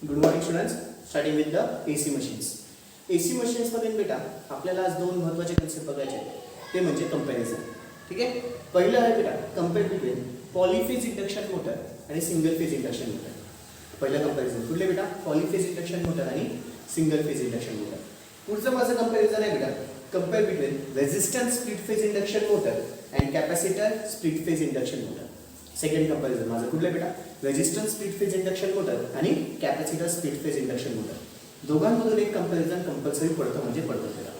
Good morning students. Starting with the AC machines. AC मशीन्समध्ये बेटा आपल्याला आज दोन महत्त्वाचे कन्सेप्ट बघायचे आहेत, ते म्हणजे कंपॅरिझन. ठीक आहे. पहिलं आहे बेटा compare between polyphase induction motor आणि सिंगल फेज इंडक्शन मोटर. पहिलं कंपॅरिझन कुठले बेटा? पॉलीफेज इंडक्शन मोटर आणि सिंगल फेज इंडक्शन मोटर. पुढचं माझं कंपॅरिझन आहे बेटा compare between resistance split phase induction motor and capacitor split phase induction motor. Second comparison माझं कुठलं बेटा? Resistance split phase induction motor आणि capacitor split phase induction motor. दोघांमधून एक कंपॅरिझन कंपल्सरी पडतं म्हणजे पडतं बेटा.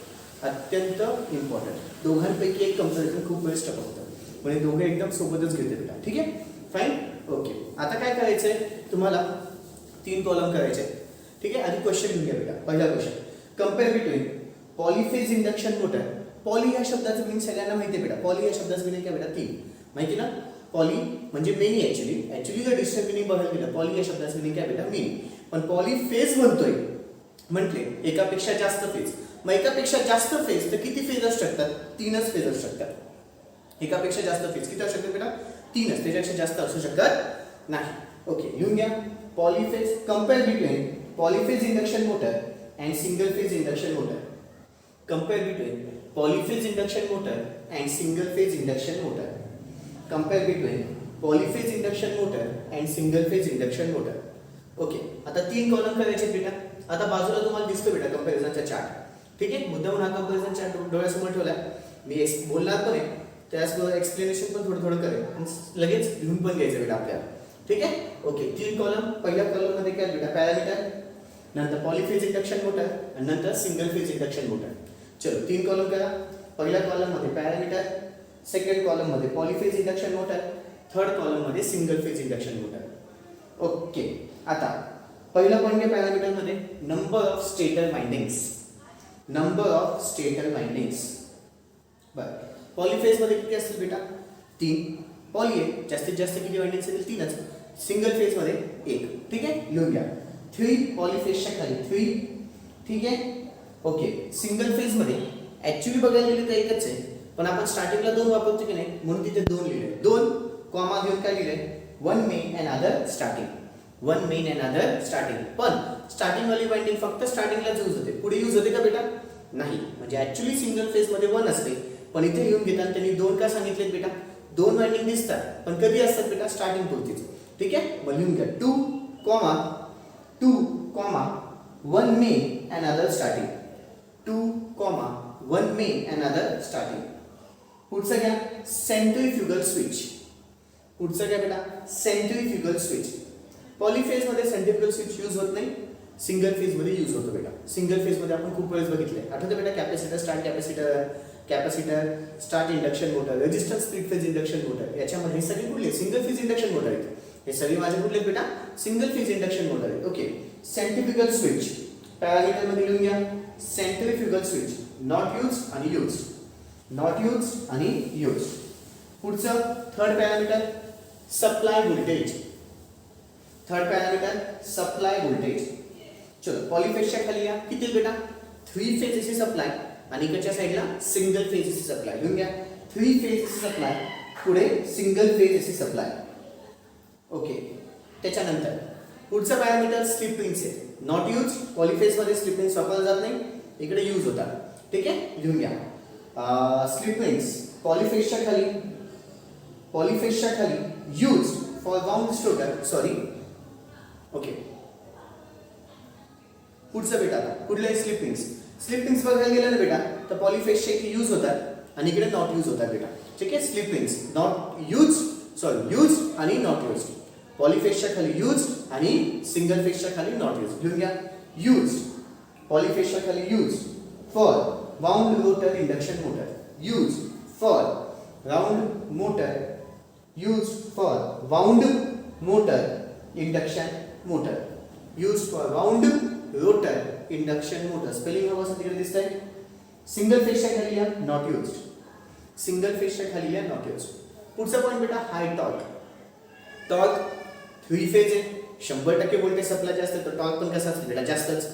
अत्यंत इम्पॉर्टंट. दोघांपैकी एक कंपॅरिझन खूप वेळेस टपकतं, म्हणजे दोघे एकदम सोबतच घेते बेटा. ठीक आहे, फाईन, ओके. आता काय करायचंय तुम्हाला? 3 कॉलम करायचे. ठीक आहे. आधी क्वेश्चन लिहून घ्या बेटा. पहिला question, compare between polyphase induction motor. Poly या शब्दाचं मीनिंग सगळ्यांना माहिती आहे बेटा. पॉली या शब्दाचं मीनिंग काय बेटा? 3. माहिती ना? पॉली म्हणजे मेनी. ऍक्च्युली जर डिस्टन्स मिनिंग बघायला गेलं पॉली या शब्दाचं मिनिंग काय बेटा? मेनी. पण पॉलीफेज म्हणतोय म्हटले एकापेक्षा जास्त फेज. मग एकापेक्षा जास्त फेज तर किती फेज असू शकतात? 3च फेज असू शकतात. एकापेक्षा जास्त फेज किती असू शकतात बेटा? 3च. त्याच्यापेक्षा जास्त असू शकत नाही. ओके, लिहून घ्या. Polyphase compare between polyphase induction motor and single phase induction motor. Compare between polyphase induction motor and single phase induction motor. Compare between polyphase induction motor and single phase induction motor. Okay, आता 3 column करायचे बेटा. आता बाजूला तुम्हाला दिसतो बेटा कंपॅरिझनचा chart. ठीक आहे. मुद्दाम हा कंपॅरिझन चार्ट डोळ्यासमोर ठेवला. मी बोलणार पण आहे, त्याचबरोबर एक्सप्लेनेशन पण थोडं थोडं करेल आणि लगेच लिहून पण घ्यायचं बेटा आपल्याला. ठीक आहे. Okay, 3 column. पहिल्या कॉलम मध्ये काय बेटा? पॅरामीटर, नंतर पॉलीफेज इंडक्शन मोटर आणि नंतर सिंगल फेज इंडक्शन मोटर. चलो 3 कॉलम करा. पहिल्या कॉलम मध्ये पॅरामीटर, सेकंड कॉलम मध्ये polyphase induction motor, third column मध्ये single phase induction motor. Okay, आता पहिला पॉईंट घ्या पॅरामीटर मध्ये, number of stator windings. Number of stator windings. बरं, पॉलीफेज मध्ये किती असतील बेटा? 3. पॉली आहे, जास्तीत जास्त किती वाइंडिंग्स असतील? 3च. सिंगल फेज मध्ये 1. ठीक आहे, लिहून घ्या. 3 पॉलीफेजच्या खाली 3. ठीक आहे. ओके, सिंगल फेज मध्ये ऍक्च्युली बघायला गेलं तर एकच आहे, पण आपण स्टार्टिंगला 2 वापरतो की नाही, म्हणून तिथे 2 लिहिले. 2 कॉमा घेऊन काय लिहिले? 1 men and other starting. 1 men and other starting. पण स्टार्टिंग वाली वाइंडिंग फक्त स्टार्टिंगला यूज होते, पुढे यूज होते का बेटा? नाही. म्हणजे ऍक्च्युली सिंगल फेज मध्ये 1 असते, पण इथे लिहून घेताना त्यांनी 2 का सांगितले बेटा? 2 वाइंडिंग दिसतात, पण कधी असतात बेटा? स्टार्टिंग पुरतीच. ठीक आहे. मग लिहून घ्या 2 comma 1 men and other starting. 2 1 men and other starting. पुढचं घ्या सेंट्रीफ्युगल स्विच. पुढचं घ्या बेटा सेंट्रीफ्युगल स्विच. पॉलीफेज मध्ये सेंट्रीफ्युगल स्विच यूज होत नाही, सिंगल फेज मध्ये यूज होतो बेटा. सिंगल फेज मध्ये आपण खूप वेळेस बघितले. आठवतं बेटा? Capacitor start induction motor, resistance split phase induction motor. याच्यामध्ये हे सगळे कुठले? सिंगल फेज इंडक्शन मोटर आहेत. हे सगळे माझे कुठले बेटा? सिंगल फेज इंडक्शन मोटर आहेत. ओके, सेंट्रीफ्युगल स्विच पॅरामीटर मध्ये लिहून घ्या. सेंट्रीफ्युगल स्विच नॉट यूज आणि यूज. नॉट यूज आणि यूज. पुढचं third parameter supply voltage. Third parameter supply voltage. चलो पॉलीफेजच्या खाली या किती बेटा? 3 फेज एसी सप्लाय आणि इकडच्या साईडला सिंगल फेज एसी सप्लाय. लिहून घ्या 3 फेज एसी सप्लाय, पुढे single phase AC supply. Okay, त्याच्यानंतर पुढचं पॅरामीटर स्लिप रिंग्स आहे. Not use. पॉलीफेज मध्ये स्लिप रिंग्स वापरला जात नाही, इकडे यूज होतात. ठीक आहे, लिहून घ्या स्लिप रिंग्स पॉलीफेजच्या खाली use for wound stator. Sorry, okay. पुढचं बेटा कुठले? Slip rings. स्लिप रिंग्स बघायला गेलं ना बेटा तर पॉलीफेजचे इथे यूज होतात आणि इकडे नॉट यूज होतात बेटा. ठीक आहे. Slip rings not use, sorry use आणि नॉट यूज. पॉलीफेजच्या खाली यूज आणि सिंगल फेजच्या खाली नॉट यूज. लिहून घ्या यूज पॉलीफेजच्या खाली use for wound rotor induction motor. Use for round motor. Use for wound motor induction motor. Use for wound rotor induction motor. Spelling बघा तिकडे दिसतंय. सिंगल फेजच्या खाली या नॉट यूज. सिंगल फेजच्या खाली या नॉट यूज. पुढचा पॉईंट बेटा हाय टॉर्क. टॉर्क 3 फेज आहे, 100% व्होल्टेज सप्लाय जास्त तर टॉर्क पण कसा असेल बेटा? जास्तच.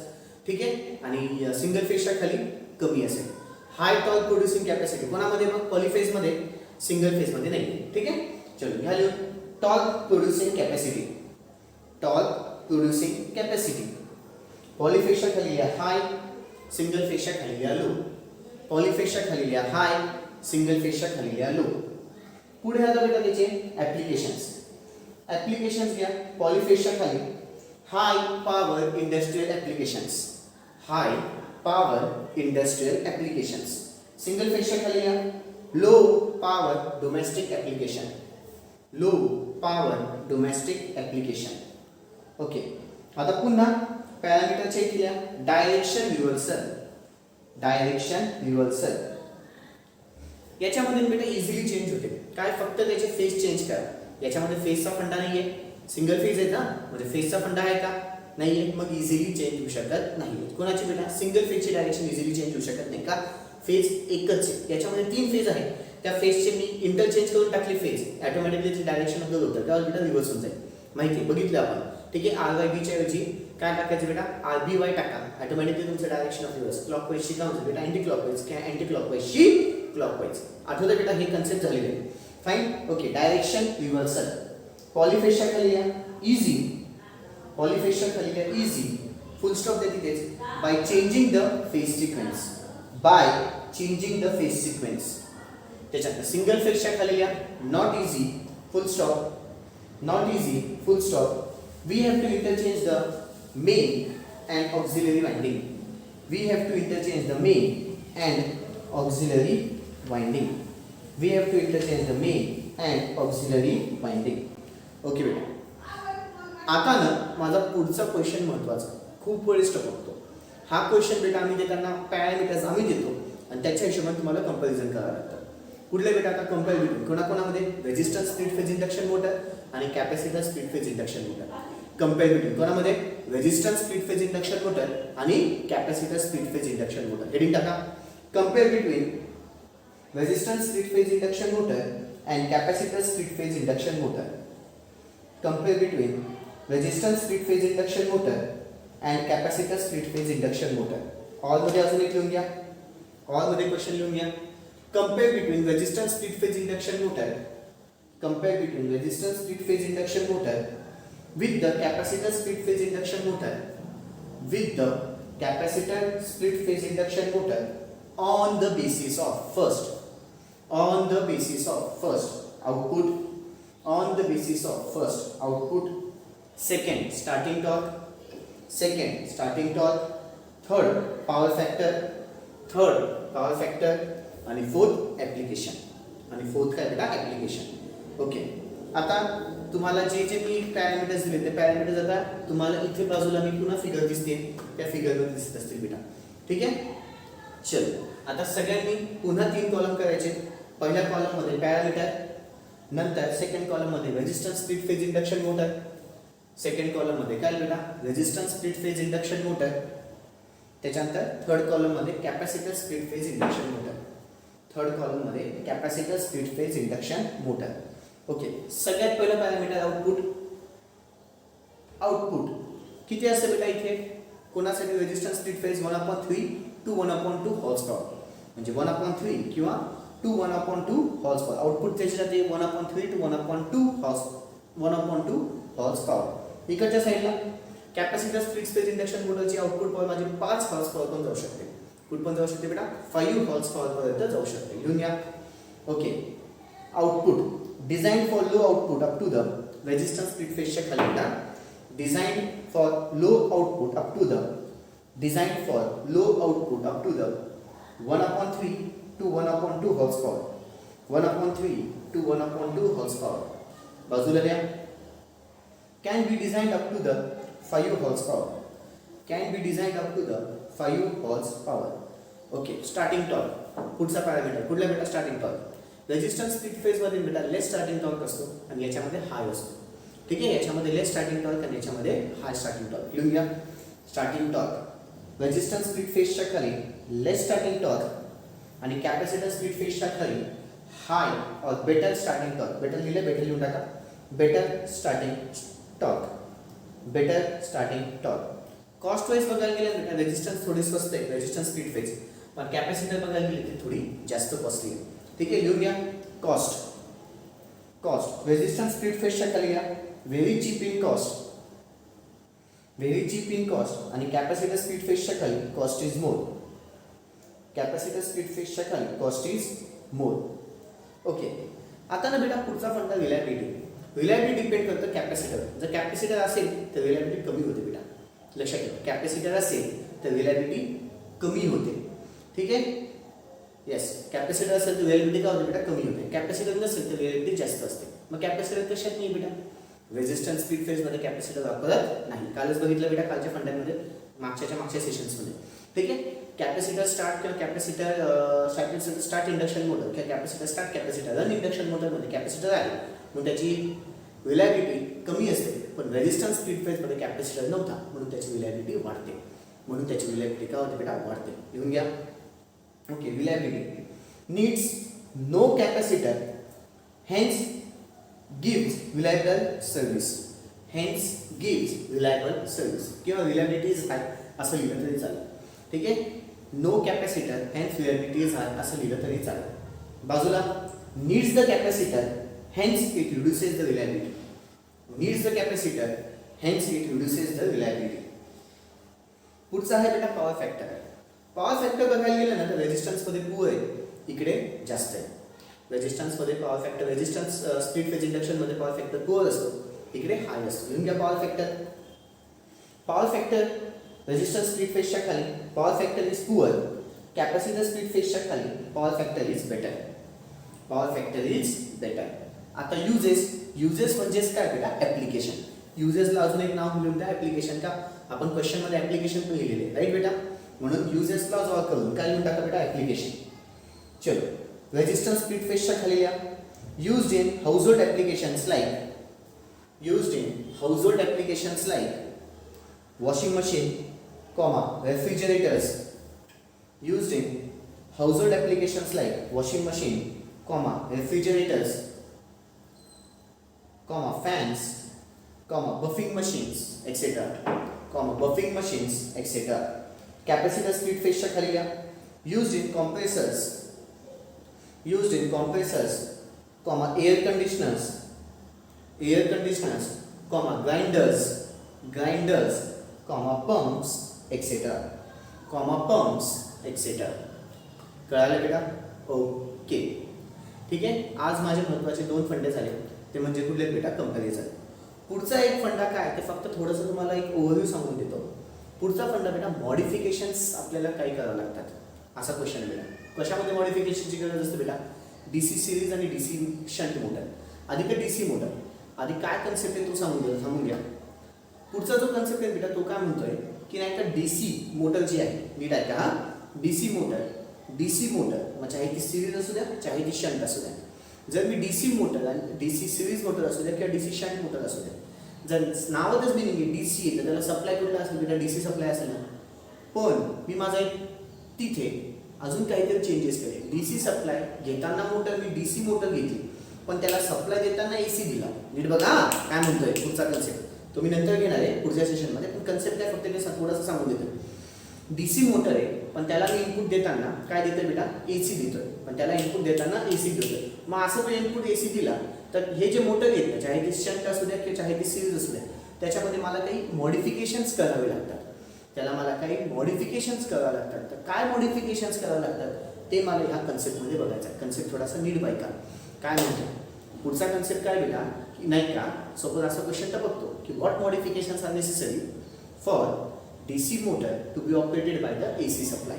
ठीक आहे. आणि सिंगल फेजच्या खाली कमी असेल. हाय टॉर्क प्रोड्युसिंग कॅपॅसिटी कोणामध्ये? मग पॉलीफेज मध्ये, सिंगल फेज मध्ये नाही. ठीक आहे. चलो घ्या लिहून torque producing capacity. Torque producing capacity. पॉलीफेजच्या खाली लिहा हाय, सिंगल फेजच्या खाली लिहा लो. पॉलीफेजच्या खाली लिहा हाय, सिंगल फेजच्या खाली लिहा लो. पुढे आता बेटा त्याचे ॲप्लिकेशन्स. ॲप्लिकेशन्स घ्या. पॉलीफेजच्या खाली high power industrial applications, high power industrial applications. Single फेजच्या खाली लिहा low power domestic application, low power domestic application. Okay. आता पुन्हा पॅरामीटर चेक केल्या. डायरेक्शन रिव्हर्सल, डायरेक्शन रिव्हर्सल याच्यामध्ये बेटा इझिली चेंज होते. काय फक्त त्याचे फेज चेंज करा. याच्यामध्ये फेजचा फंडा नाहीये, सिंगल फेज आहे ना, म्हणजे फेजचा फंडा आहे का नाहीये, मग इझिली चेंज होऊ शकत नाही. कोणाची बेटा सिंगल फेजची डायरेक्शन इझिली चेंज होऊ शकत नाही का, फेज एकच आहे. याच्यामध्ये 3 फेज आहे, त्या फेजचे मी इंटरचेंज करून टाकले फेज, ऑटोमॅटिकली डायरेक्शन बदल होतं, त्यावर बेटा रिव्हर्स होऊन जाईल. माहिती बघितलं आपण. ठीक आहे. RYB ऐवजी काय टाकायचं बेटा, RBY टाका, ऑटोमॅटिकली तुमचं डायरेक्शन ऑफ रिव्हर्स. क्लॉकवाईजशी काय होतं बेटा, अँटी क्लॉकवाईज किंवा अँटी क्लॉकवाईजशी क्लॉकवाईज. आठवतं बेटा हे कन्सेप्ट झालेले आहे. फाईन. ओके. Direction reversal. पॉलीफेजच्या खाली लिहा इझी, पॉलीफेजच्या खाली लिहा इझी, फुल स्टॉप द्या तिथेच. By changing the phase sequence, by changing the phase sequence. त्याच्यात सिंगल फेजच्या खाली लिहा not easy, full stop, not easy, full stop. We have to interchange the main and auxiliary winding. We have to interchange the main and auxiliary winding. We have to interchange the main and auxiliary winding. Okay बेटा. आता ना माझा पुढचा question महत्त्वाचा, खूप वरिष्ठ बघतो हा क्वेश्चन बेटा. आम्ही देताना पॅरामीटर्स आम्ही देतो आणि त्याच्या हिशोबाने तुम्हाला कंपॅरिझन करावं लागतं. कुठले बेटा आता कंपेअर बिटवीन कोणाकोणामध्ये, resistance split phase induction motor आणि capacitor split phase induction motor. Compare between कोणामध्ये, resistance split phase induction motor आणि capacitor split phase induction motor. Heading टाका. Compare between resistance split phase induction motor and capacitor split phase induction motor. Compare between resistance split phase induction motor and capacitor split phase induction motor. All मध्ये अजून एक लिहून घ्या, all मध्ये question लिहून घ्या. Compare between resistance split phase induction motor, compare between resistance split phase induction motor with the capacitor split phase induction motor, with the capacitor split phase induction motor on the basis of first, on the basis of first output, on the basis of first output, second starting torque, second starting torque, third power factor आणि fourth application, आणि fourth काय बेटा application. Okay. आता तुम्हाला जे जे मी parameters दिले ते पॅरामीटर्स आता तुम्हाला इथे बाजूला मी पुन्हा फिगर दिसते, त्या फिगरमध्ये दिसत असतील बेटा. ठीक आहे. चल आता सगळ्यांनी पुन्हा 3 कॉलम करायचे. पहिल्या कॉलममध्ये पॅरामीटर, नंतर सेकंड कॉलममध्ये resistance split phase induction motor, second कॉलममध्ये काय बेटा resistance split phase induction motor, त्याच्यानंतर थर्ड कॉलममध्ये capacitor split phase induction motor, third कॉलममध्ये capacitor split phase induction motor. Okay. सगळ्यात पहिलं पॅरामीटर आउटपुट. आउटपुट किती असतं बेटा इथे, कोणासाठी resistance split phase 1/3 to 1/2 horse power, म्हणजे 1/3 किंवा 1/2 हॉर्स पॉवर. आउटपुट त्याचे जाते 1/3 to 1/2 हॉर्स पॉवर. इकडच्या साईडला कॅपॅसिटर स्प्लिट फेज इंडक्शन मोटरची आउटपुट पॉवर माझी 5 हॉर्स पॉवर पण जाऊ शकते. कुठपर्यंत जाऊ शकते बेटा 5 हॉर्स पॉवर पर्यंत जाऊ शकते. लिहून घ्या. Okay. Output design for low output up to the resistance split फेजच्या खाली बेटा, design for low output up to the, design for low output up to the 1/3 to 1/2 horse power, 1/3 to 1/2 horse power. बाजूला द्या. Can be designed up to the 5 horse power, can be designed up to the 5 horse power. Okay. Starting torque पुढचा parameter कुठला बेटा, starting torque. Resistance split phase मध्ये बेटा लेस starting torque असतो आणि याच्यामध्ये हाय असतो. ठीक आहे. याच्यामध्ये लेस स्टार्टिंग टॉर्क आणि याच्यामध्ये हाय स्टार्टिंग टॉर्क. लिहून घ्या. स्टार्टिंग टॉर्क रेजिस्टन्स स्प्लिट फेजच्या खाली लेस स्टार्टिंग टॉर्क आणि कॅपॅसिटर स्प्लिट फेजच्या खाली हाय और बेटर स्टार्टिंग टॉर्क. बेटर लिहिले, बेटर लिहून टाका. Better starting torque, better starting torque. Cost wise बघायला गेलं रेजिस्टन्स थोडी स्वस्त आहे, रेजिस्टन्स स्प्लिट फेज, पण कॅपॅसिटर बघायला गेली ती थोडी जास्त कॉस्टली आहे. ठीक आहे. लिहून घ्या. कॉस्ट, कॉस्ट रेजिस्टन्स स्प्लिट फेजच्या खाली घ्या, very chip in cost, very chip in cost आणि कॅपॅसिटर स्पीड फेजच्या खाली cost is more. Capacitor speed फेजच्या खाली कॉस्ट इज मोर. ओके, आता ना बेटा पुढचा फंडा रिलायबिलिटी. रिलायबिलिटी डिपेंड करतं कॅपॅसिटर. जर कॅपॅसिटर असेल तर रिलायबिलिटी कमी होते बेटा, लक्षात ठेवा. कॅपॅसिटर असेल तर रिलायबिलिटी कमी होते. ठीक आहे, येस. कॅपॅसिटर असेल तर रिलायबिलिटी काय होते बेटा, कमी होते. कॅपॅसिटर नसेल तर रिलायबिलिटी जास्त असते. मग कॅपॅसिटर कशात नाही बेटा, रेजिस्टन्स स्पीड फेजमध्ये कॅपॅसिटर वापरत नाही. कालच बघितलं बेटा कालच्या फंड्यांमध्ये, मागच्या सेशन्समध्ये. ठीक आहे, कॅपॅसिटर स्टार्ट किंवा कॅपॅसिटर स्टार्ट इंडक्शन मोटर किंवा capacitor start capacitor run induction मोटरमध्ये कॅपॅसिटर आहे म्हणून त्याची रिलायबिलिटी कमी असते. पण रेजिस्टन्स स्पीड फेजमध्ये कॅपॅसिटर नव्हता म्हणून त्याची रिलायबिलिटी वाढते. म्हणून त्याची रिलायबिलिटी काय होते बेटा, वाढते. लिहून घ्या. Okay, reliability needs no capacitor hence gives reliable service. Hence gives reliable service किंवा रिलायबिलिटी इज हाय असं लिहिलं तरी चालेल. ठीक आहे, no capacitor hence reliability is high असं लिहिलं तरी चालेल. बाजूला needs the capacitor hence it reduces the reliability. Needs the capacitor hence it reduces the reliability. पुढचा आहे बेटा पॉवर फॅक्टर. पॉवर फॅक्टर बघायला गेलं ना तर रेजिस्टन्समध्ये पुअर आहे, इकडे जास्त आहे. रेजिस्टन्समध्ये power factor, resistance speed phase इंडक्शनमध्ये पॉवर फॅक्टर पुअर असतो, इकडे हाय असतो. लिहून घ्या power factor. Power factor resistance speed फेजच्या खाली power factor is poor. Capacitor speed फेजच्या खाली power factor is better. Power factor is better. आता युजेस म्हणजेच काय बेटा, ॲप्लिकेशन. युजेसला अजून एक नाव लिहून द्या, ॲप्लिकेशन. का आपण क्वेश्चनमध्ये ॲप्लिकेशन पण लिहिलेले, राईट बेटा. म्हणून युजेसला जॉब करून काय लिहून टाका बेटा, ॲप्लिकेशन. चलो, रेजिस्टन्स स्पीड फेजच्या खाली या. Used in household applications like washing machine, refrigerators. Used in household applications like washing machine, refrigerators, fans, buffing machines, etc. Capacitor speed phase खाली या. Used in compressors, air conditioners, grinders, pumps, etc. कळालं बेटा. Okay, ठीक आहे. आज माझे महत्त्वाचे 2 फंडे झाले, ते म्हणजे कुठले बेटा, कंपॅरिझन. पुढचा एक फंडा काय ते फक्त थोडंसं तुम्हाला एक ओव्हरव्ह्यू सांगून देतो. पुढचा फंडा बेटा मॉडिफिकेशन्स आपल्याला काही करावं लागतात, असा क्वेश्चन बेटा. कशामध्ये मॉडिफिकेशनची गरज असते बेटा, DC सिरीज आणि DC शंट मोटर. आधी का DC मोटर, आधी काय कन्सेप्ट आहे तो सांगून घ्या. पुढचा जो कन्सेप्ट आहे बेटा तो काय म्हणतोय की नाही का, DC मोटर जी आहे, नीट आहे का, DC मोटर मग चाहे ती सिरीज असू द्या चाहे ती शंट असू द्या. जर मी DC मोटर आणि DC सिरीज मोटर असू द्या किंवा DC शंट मोटर असू द्या, जर नावातच मिनिंग आहे DC आहे तर त्याला सप्लाय कुठला असेल बेटा, DC सप्लाय असेल ना. पण मी माझा एक तिथे अजून काहीतरी चेंजेस केले. DC सप्लाय घेताना मोटर मी DC मोटर घेतली, पण त्याला सप्लाय देताना AC दिला. नीट बघा काय म्हणतोय पुढचा कन्सेप्ट, तो मी नंतर घेणार आहे पुढच्या सेशनमध्ये. पण कन्सेप्ट काय फक्त मी थोडंसं सांगून देतो. DC मोटर आहे पण त्याला मी इनपुट देताना काय देतोय बेटा, AC देतोय. पण त्याला इनपुट देताना AC देतोय. मग असं तो इनपुट AC दिला तर हे जे मोटर येतं, चाहे ती शंट असू द्या किंवा चाहे ती सिरीज असू द्या, त्याच्यामध्ये मला काही मॉडिफिकेशन्स करावे लागतात. तर काय मॉडिफिकेशन्स करावे लागतात ते मला ह्या कन्सेप्टमध्ये बघायचं आहे. कन्सेप्ट थोडासा नीट बायका काय म्हणतो. पुढचा कन्सेप्ट काय बेटा की नाही का, सपोज असा क्वेश्चन तर बघतो की what modifications are necessary for DC motor to be operated by the AC supply.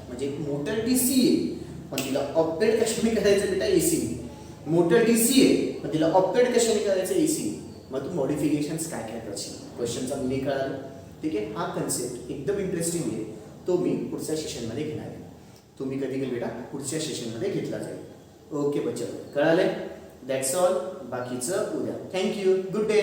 म्हणजे मोटर DC आहे पण तिला ऑपरेट कशाने करायचं बेटा, AC. मोटर DC आहे पण तिला ऑपरेट कशाने करायचं, AC. मग तू मॉडिफिकेशन्स काय करशील, क्वेश्चनचा मिनिंग कळालं. ठीक आहे, हा कन्सेप्ट एकदम इंटरेस्टिंग आहे, तो मी पुढच्या सेशनमध्ये घेणार आहे. तुम्ही कधी घेईल बेटा, पुढच्या सेशनमध्ये घेतला जाईल. ओके बच्चा, कळालंय. That's all. बाकीचं उद्या. थँक्यू. Good day.